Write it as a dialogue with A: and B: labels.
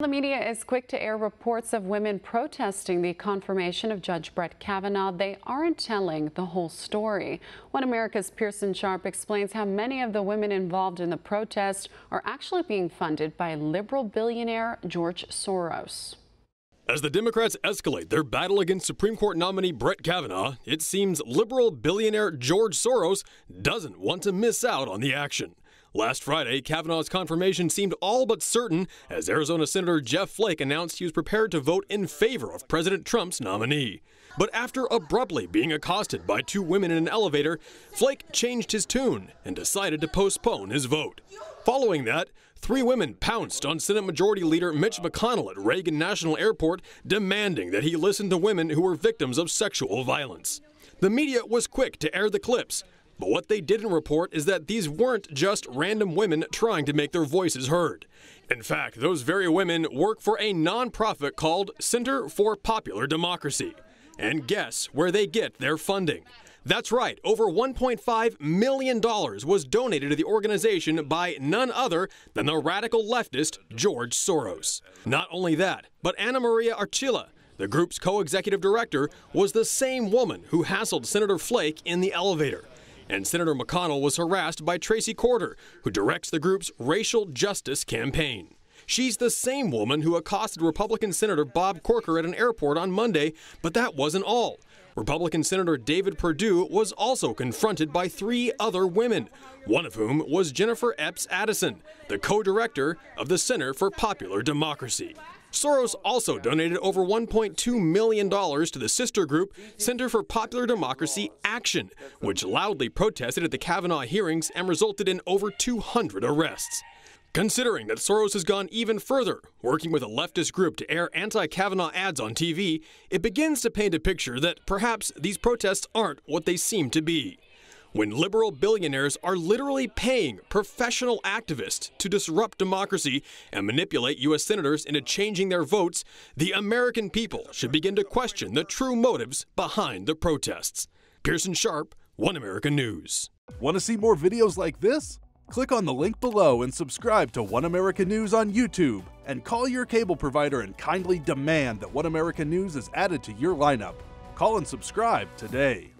A: The media is quick to air reports of women protesting the confirmation of Judge Brett Kavanaugh. They aren't telling the whole story. One America's Pearson explains how many of the women involved in the protest are actually being funded by liberal billionaire George Soros.
B: As the Democrats escalate their battle against Supreme Court nominee Brett Kavanaugh, it seems liberal billionaire George Soros doesn't want to miss out on the action. Last Friday, Kavanaugh's confirmation seemed all but certain as Arizona Senator Jeff Flake announced he was prepared to vote in favor of President Trump's nominee. But after abruptly being accosted by two women in an elevator, Flake changed his tune and decided to postpone his vote. Following that, three women pounced on Senate Majority Leader Mitch McConnell at Reagan National Airport, demanding that he listen to women who were victims of sexual violence. The media was quick to air the clips. But what they didn't report is that these weren't just random women trying to make their voices heard. In fact, those very women work for a nonprofit called Center for Popular Democracy. And guess where they get their funding? That's right, over $1.5 million was donated to the organization by none other than the radical leftist George Soros. Not only that, but Ana Maria Archila, the group's co-executive director, was the same woman who hassled Senator Flake in the elevator. And Senator McConnell was harassed by Tracy Corder, who directs the group's racial justice campaign. She's the same woman who accosted Republican Senator Bob Corker at an airport on Monday, but that wasn't all. Republican Senator David Perdue was also confronted by three other women, one of whom was Jennifer Epps Addison, the co-director of the Center for Popular Democracy. Soros also donated over $1.2 million to the sister group Center for Popular Democracy Action, which loudly protested at the Kavanaugh hearings and resulted in over 200 arrests. Considering that Soros has gone even further, working with a leftist group to air anti-Kavanaugh ads on TV, it begins to paint a picture that perhaps these protests aren't what they seem to be. When liberal billionaires are literally paying professional activists to disrupt democracy and manipulate U.S. senators into changing their votes, the American people should begin to question the true motives behind the protests. Pearson Sharp, One America News.
C: Want to see more videos like this? Click on the link below and subscribe to One America News on YouTube, and call your cable provider and kindly demand that One America News is added to your lineup. Call and subscribe today.